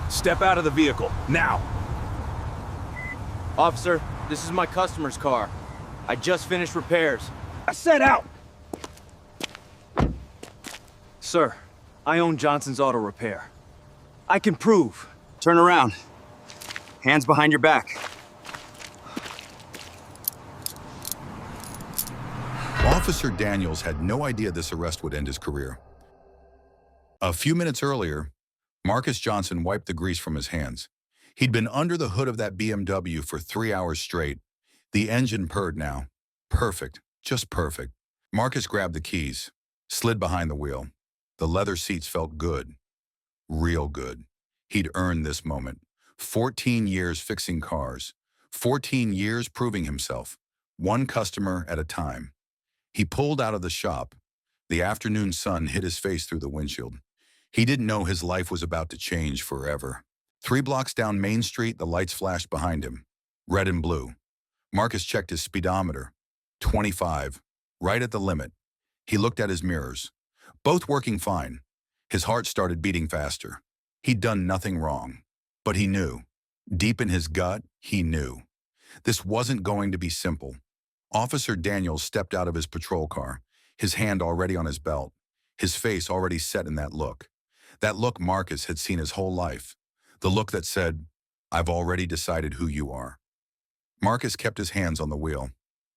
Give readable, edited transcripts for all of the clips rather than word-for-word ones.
Step out of the vehicle, now! Officer, this is my customer's car. I just finished repairs. I said out! Sir, I own Johnson's Auto Repair. I can prove. Turn around. Hands behind your back. Officer Daniels had no idea this arrest would end his career. A few minutes earlier, Marcus Johnson wiped the grease from his hands. He'd been under the hood of that BMW for 3 hours straight. The engine purred now. Perfect, just perfect. Marcus grabbed the keys, slid behind the wheel. The leather seats felt good, real good. He'd earned this moment. 14 years fixing cars, 14 years proving himself, one customer at a time. He pulled out of the shop. The afternoon sun hit his face through the windshield. He didn't know his life was about to change forever. 3 blocks down Main Street, the lights flashed behind him, red and blue. Marcus checked his speedometer, 25, right at the limit. He looked at his mirrors, both working fine. His heart started beating faster. He'd done nothing wrong, but he knew. Deep in his gut, he knew. This wasn't going to be simple. Officer Daniels stepped out of his patrol car, his hand already on his belt, his face already set in that look. That look Marcus had seen his whole life. The look that said, "I've already decided who you are." Marcus kept his hands on the wheel,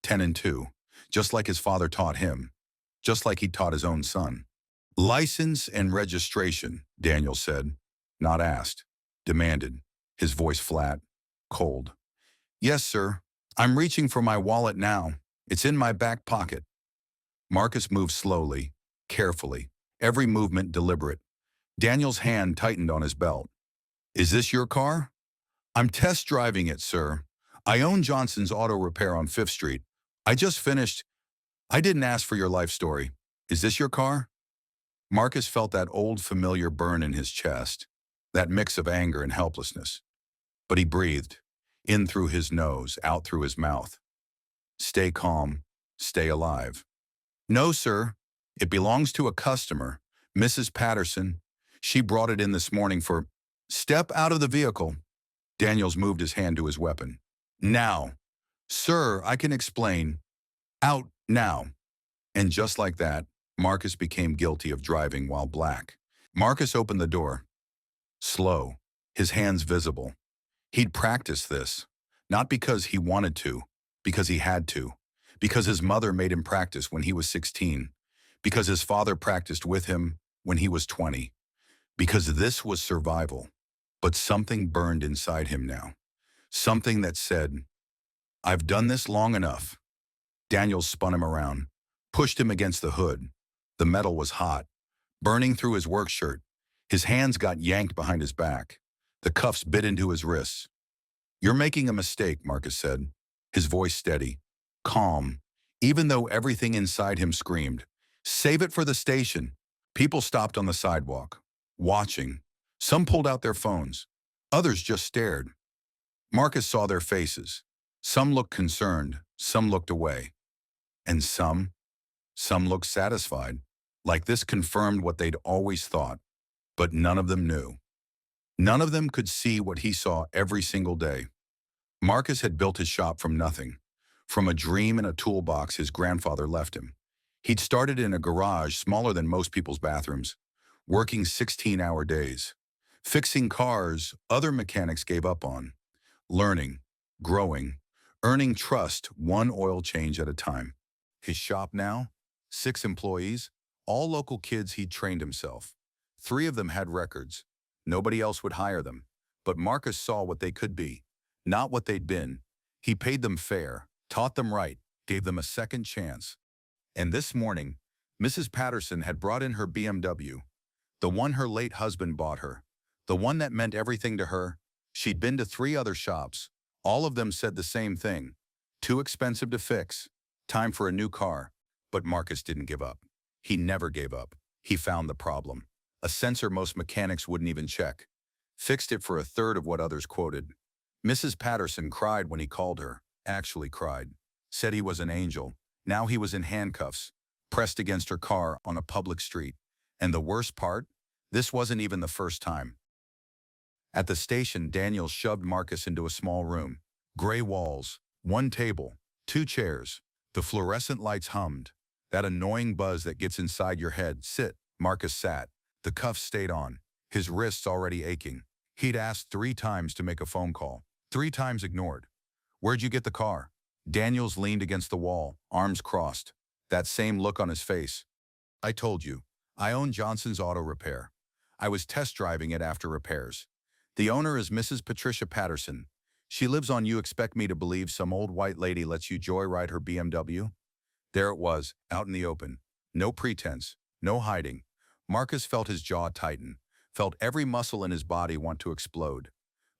10 and 2, just like his father taught him, just like he taught his own son. "License and registration," Daniel said, not asked, demanded, his voice flat, cold. "Yes, sir. I'm reaching for my wallet now. It's in my back pocket." Marcus moved slowly, carefully, every movement deliberate. Daniel's hand tightened on his belt. "Is this your car?" "I'm test driving it, sir. I own Johnson's Auto Repair on 5th Street. I just finished. I didn't ask for your life story. Is this your car?" Marcus felt that old familiar burn in his chest, that mix of anger and helplessness. But he breathed, in through his nose, out through his mouth. Stay calm, stay alive. "No, sir. It belongs to a customer, Mrs. Patterson. She brought it in this morning for—" "Step out of the vehicle." Daniels moved his hand to his weapon. "Now." "Sir, I can explain." "Out, now." And just like that, Marcus became guilty of driving while black. Marcus opened the door. Slow, his hands visible. He'd practiced this, not because he wanted to, because he had to, because his mother made him practice when he was 16, because his father practiced with him when he was 20, because this was survival. But something burned inside him now, something that said, "I've done this long enough." Daniels spun him around, pushed him against the hood. The metal was hot, burning through his work shirt. His hands got yanked behind his back. The cuffs bit into his wrists. "You're making a mistake," Marcus said, his voice steady, calm, even though everything inside him screamed, "Save it for the station." People stopped on the sidewalk, watching. Some pulled out their phones. Others just stared. Marcus saw their faces. Some looked concerned, some looked away. And some looked satisfied, like this confirmed what they'd always thought. But none of them knew. None of them could see what he saw every single day. Marcus had built his shop from nothing, from a dream in a toolbox his grandfather left him. He'd started in a garage smaller than most people's bathrooms, working 16-hour days, fixing cars other mechanics gave up on, learning, growing, earning trust one oil change at a time. His shop now, 6 employees, all local kids he'd trained himself. 3 of them had records. Nobody else would hire them. But Marcus saw what they could be, not what they'd been. He paid them fair, taught them right, gave them a second chance. And this morning, Mrs. Patterson had brought in her BMW, the one her late husband bought her, the one that meant everything to her. She'd been to 3 other shops. All of them said the same thing. Too expensive to fix. Time for a new car. But Marcus didn't give up. He never gave up. He found the problem. A sensor most mechanics wouldn't even check. Fixed it for a third of what others quoted. Mrs. Patterson cried when he called her, actually cried. Said he was an angel. Now he was in handcuffs, pressed against her car on a public street. And the worst part? This wasn't even the first time. At the station, Daniels shoved Marcus into a small room. Gray walls, one table, two chairs. The fluorescent lights hummed. That annoying buzz that gets inside your head. Sit. Marcus sat. The cuffs stayed on, his wrists already aching. He'd asked 3 times to make a phone call. 3 times ignored. Where'd you get the car? Daniels leaned against the wall, arms crossed. That same look on his face. I told you. I own Johnson's Auto Repair. I was test driving it after repairs. The owner is Mrs. Patricia Patterson. She lives on. You expect me to believe some old white lady lets you joyride her BMW? There it was, out in the open. No pretense, no hiding. Marcus felt his jaw tighten, felt every muscle in his body want to explode.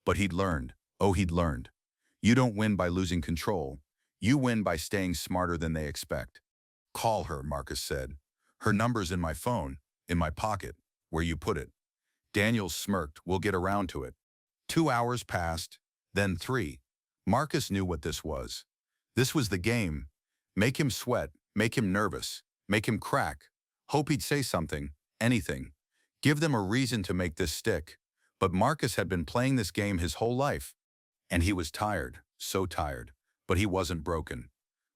But he'd learned. Oh, he'd learned. You don't win by losing control. You win by staying smarter than they expect. Call her, Marcus said. Her number's in my phone, in my pocket, where you put it. Daniels smirked. We'll get around to it. 2 hours passed, then 3. Marcus knew what this was. This was the game. Make him sweat, make him nervous, make him crack. Hope he'd say something, anything. Give them a reason to make this stick. But Marcus had been playing this game his whole life. And he was tired, so tired. But he wasn't broken.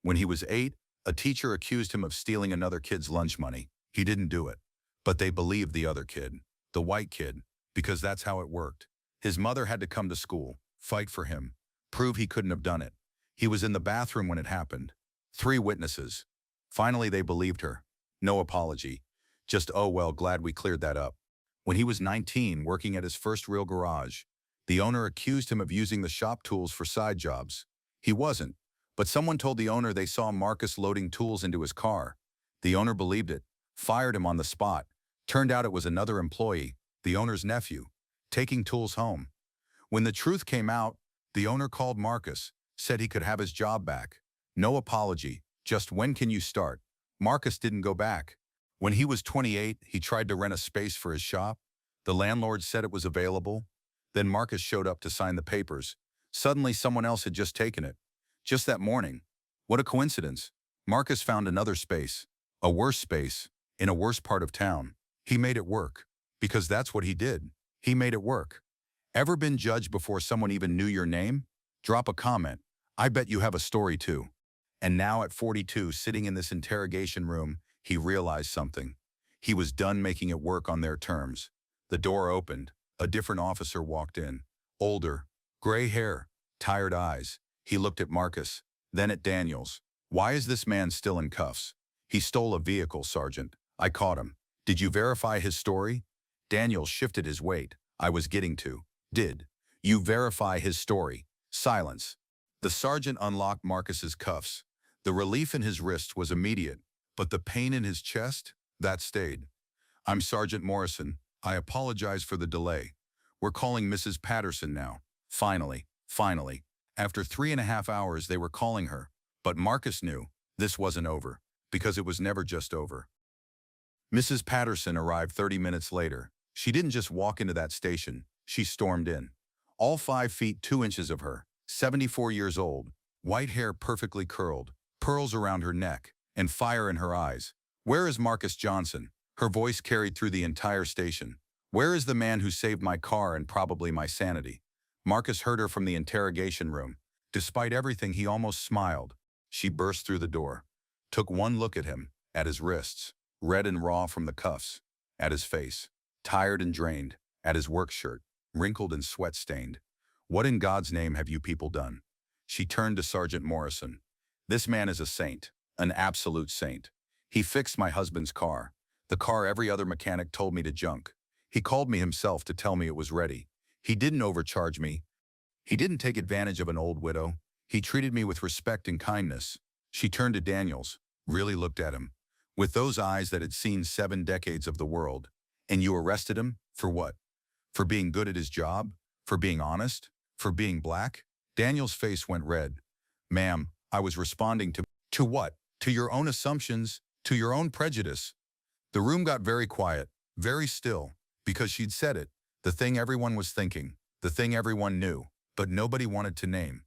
When he was 8, a teacher accused him of stealing another kid's lunch money. He didn't do it. But they believed the other kid, the white kid, because that's how it worked. His mother had to come to school, fight for him, prove he couldn't have done it. He was in the bathroom when it happened. 3 witnesses. Finally, they believed her. No apology. Just, oh well, glad we cleared that up. When he was 19, working at his first real garage, the owner accused him of using the shop tools for side jobs. He wasn't, but someone told the owner they saw Marcus loading tools into his car. The owner believed it, fired him on the spot. Turned out it was another employee, the owner's nephew, taking tools home. When the truth came out, the owner called Marcus, said he could have his job back. No apology, just when can you start? Marcus didn't go back. When he was 28, he tried to rent a space for his shop. The landlord said it was available. Then Marcus showed up to sign the papers. Suddenly someone else had just taken it. Just that morning. What a coincidence. Marcus found another space, a worse space, in a worse part of town. He made it work. Because that's what he did. He made it work. Ever been judged before someone even knew your name? Drop a comment. I bet you have a story too. And now at 42, sitting in this interrogation room, he realized something. He was done making it work on their terms. The door opened. A different officer walked in. Older, gray hair, tired eyes. He looked at Marcus, then at Daniels. Why is this man still in cuffs? He stole a vehicle, Sergeant. I caught him. Did you verify his story? Daniels shifted his weight. I was getting to. Did you verify his story? Silence. The sergeant unlocked Marcus's cuffs. The relief in his wrist was immediate, but the pain in his chest, that stayed. I'm Sergeant Morrison. I apologize for the delay. We're calling Mrs. Patterson now. Finally. After 3.5 hours, they were calling her. But Marcus knew this wasn't over, because it was never just over. Mrs. Patterson arrived 30 minutes later. She didn't just walk into that station. She stormed in. All 5 feet 2 inches of her, 74 years old, white hair perfectly curled, pearls around her neck, and fire in her eyes. Where is Marcus Johnson? Her voice carried through the entire station. Where is the man who saved my car and probably my sanity? Marcus heard her from the interrogation room. Despite everything, he almost smiled. She burst through the door, took one look at him, at his wrists, red and raw from the cuffs, at his face, tired and drained, at his work shirt, wrinkled and sweat-stained. What in God's name have you people done? She turned to Sergeant Morrison. This man is a saint, an absolute saint. He fixed my husband's car, the car every other mechanic told me to junk. He called me himself to tell me it was ready. He didn't overcharge me. He didn't take advantage of an old widow. He treated me with respect and kindness. She turned to Daniels, really looked at him, with those eyes that had seen 7 decades of the world. And you arrested him? For what? For being good at his job? For being honest? For being black? Daniels' face went red. Ma'am, I was responding to what? To your own assumptions, to your own prejudice. The room got very quiet, very still, because she'd said it, the thing everyone was thinking, the thing everyone knew, but nobody wanted to name.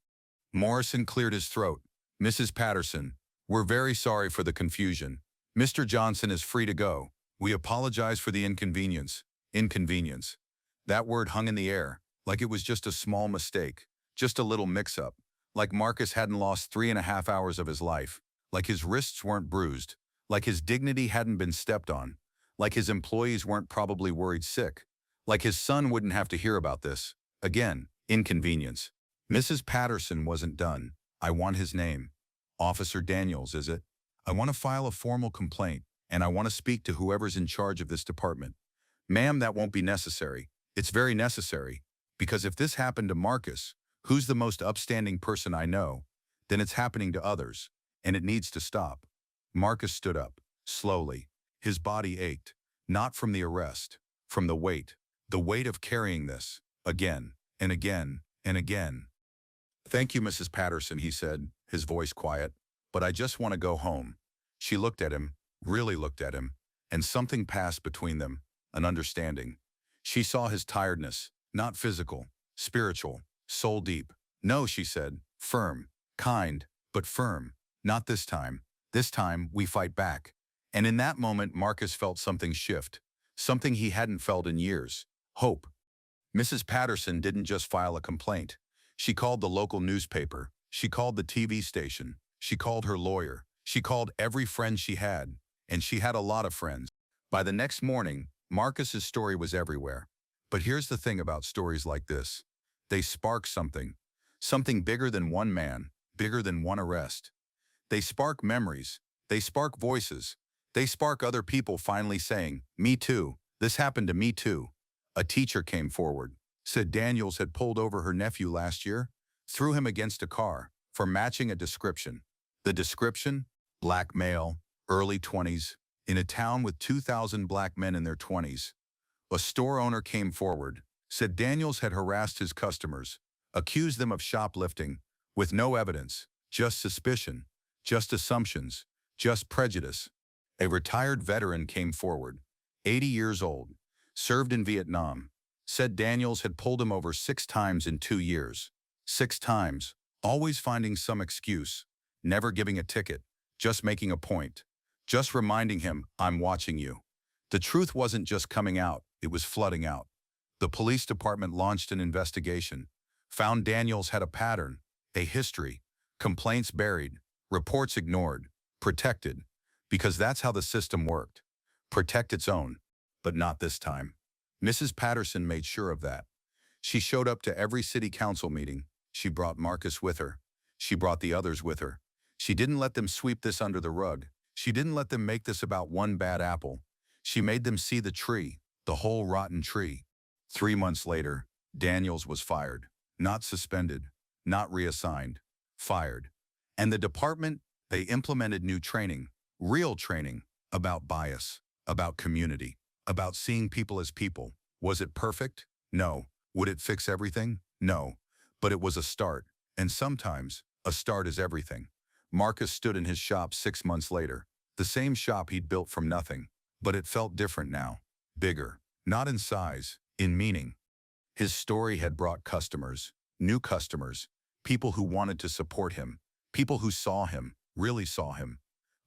Morrison cleared his throat. Mrs. Patterson, we're very sorry for the confusion. Mr. Johnson is free to go. We apologize for the inconvenience. Inconvenience. That word hung in the air, Like it was just a small mistake, just a little mix-up. Like Marcus hadn't lost 3.5 hours of his life. Like his wrists weren't bruised. Like his dignity hadn't been stepped on. Like his employees weren't probably worried sick. Like his son wouldn't have to hear about this. Again, inconvenience. Mrs. Patterson wasn't done. I want his name. Officer Daniels, is it? I want to file a formal complaint, and I want to speak to whoever's in charge of this department. Ma'am, that won't be necessary. It's very necessary. Because if this happened to Marcus, who's the most upstanding person I know, then it's happening to others, and it needs to stop. Marcus stood up, slowly. His body ached, not from the arrest, from the weight of carrying this, again, and again, and again. Thank you, Mrs. Patterson, he said, his voice quiet, but I just want to go home. She looked at him, really looked at him, and something passed between them, an understanding. She saw his tiredness, not physical, spiritual, soul deep. No, she said, firm, kind, but firm. Not this time. This time, we fight back. And in that moment, Marcus felt something shift, something he hadn't felt in years. Hope. Mrs. Patterson didn't just file a complaint. She called the local newspaper. She called the TV station. She called her lawyer. She called every friend she had. And she had a lot of friends. By the next morning, Marcus's story was everywhere. But here's the thing about stories like this. They spark something. Something bigger than one man, bigger than one arrest. They spark memories. They spark voices. They spark other people finally saying, me too. This happened to me too. A teacher came forward, said Daniels had pulled over her nephew last year, threw him against a car for matching a description. The description? Black male, early 20s, in a town with 2,000 black men in their 20s. A store owner came forward, said Daniels had harassed his customers, accused them of shoplifting, with no evidence, just suspicion, just assumptions, just prejudice. A retired veteran came forward, 80 years old, served in Vietnam, said Daniels had pulled him over 6 times in 2 years. 6 times, always finding some excuse, never giving a ticket, just making a point, just reminding him, I'm watching you. The truth wasn't just coming out, it was flooding out. The police department launched an investigation, found Daniels had a pattern, a history, complaints buried, reports ignored, protected, because that's how the system worked. Protect its own, but not this time. Mrs. Patterson made sure of that. She showed up to every city council meeting. She brought Marcus with her. She brought the others with her. She didn't let them sweep this under the rug. She didn't let them make this about one bad apple. She made them see the tree, the whole rotten tree. 3 months later, Daniels was fired. Not suspended, not reassigned, fired. And the department, they implemented new training, real training, about bias, about community, about seeing people as people. Was it perfect? No. Would it fix everything? No. But it was a start, and sometimes, a start is everything. Marcus stood in his shop 6 months later, the same shop he'd built from nothing, but it felt different now, bigger, not in size, in meaning. His story had brought customers, new customers, people who wanted to support him, people who saw him, really saw him.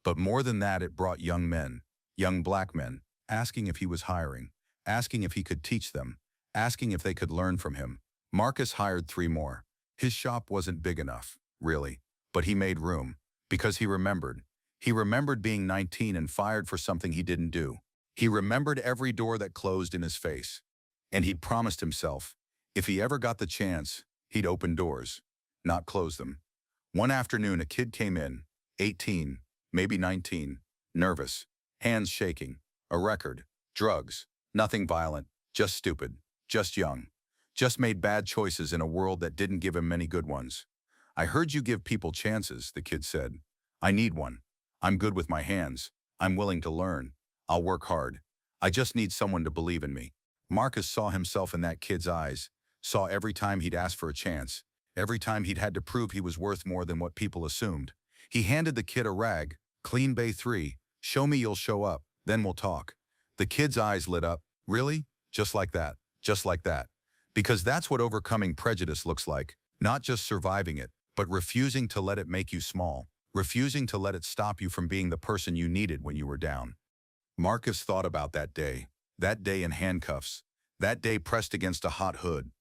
But more than that, it brought young men, young black men, asking if he was hiring, asking if he could teach them, asking if they could learn from him. Marcus hired 3 more. His shop wasn't big enough, really, but he made room, because he remembered. He remembered being 19 and fired for something he didn't do. He remembered every door that closed in his face. And he'd promised himself, if he ever got the chance, he'd open doors, not close them. One afternoon, a kid came in, 18, maybe 19, nervous, hands shaking, a record, drugs, nothing violent, just stupid, just young, just made bad choices in a world that didn't give him many good ones. I heard you give people chances, the kid said. I need one. I'm good with my hands. I'm willing to learn. I'll work hard. I just need someone to believe in me. Marcus saw himself in that kid's eyes, saw every time he'd asked for a chance, every time he'd had to prove he was worth more than what people assumed. He handed the kid a rag, clean bay 3, show me you'll show up, then we'll talk. The kid's eyes lit up. Really? Just like that. Just like that. Because that's what overcoming prejudice looks like, not just surviving it, but refusing to let it make you small, refusing to let it stop you from being the person you needed when you were down. Marcus thought about that day in handcuffs, that day pressed against a hot hood,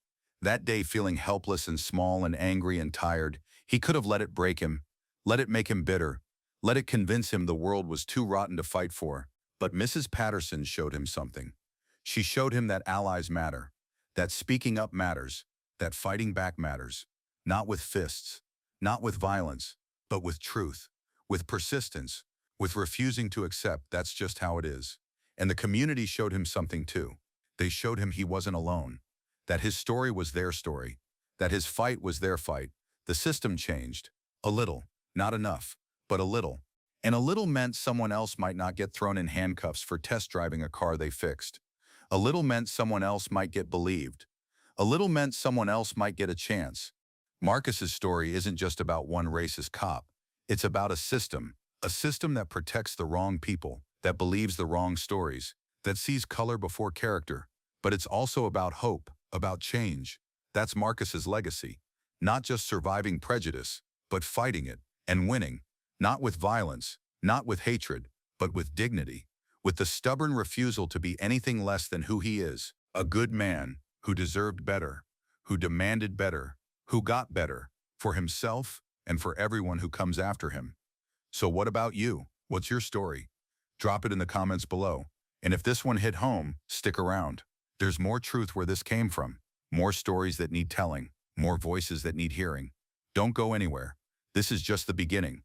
That day, feeling helpless and small and angry and tired, he could have let it break him, let it make him bitter, let it convince him the world was too rotten to fight for. But Mrs. Patterson showed him something. She showed him that allies matter, that speaking up matters, that fighting back matters. Not with fists, not with violence, but with truth, with persistence, with refusing to accept that's just how it is. And the community showed him something too. They showed him he wasn't alone, that his story was their story, that his fight was their fight. The system changed. A little, not enough, but a little. And a little meant someone else might not get thrown in handcuffs for test driving a car they fixed. A little meant someone else might get believed. A little meant someone else might get a chance. Marcus's story isn't just about one racist cop. It's about a system that protects the wrong people, that believes the wrong stories, that sees color before character. But it's also about hope, about change. That's Marcus's legacy. Not just surviving prejudice, but fighting it and winning. Not with violence, not with hatred, but with dignity. With the stubborn refusal to be anything less than who he is. A good man who deserved better, who demanded better, who got better for himself and for everyone who comes after him. So what about you? What's your story? Drop it in the comments below. And if this one hit home, stick around. There's more truth where this came from, more stories that need telling, more voices that need hearing. Don't go anywhere. This is just the beginning.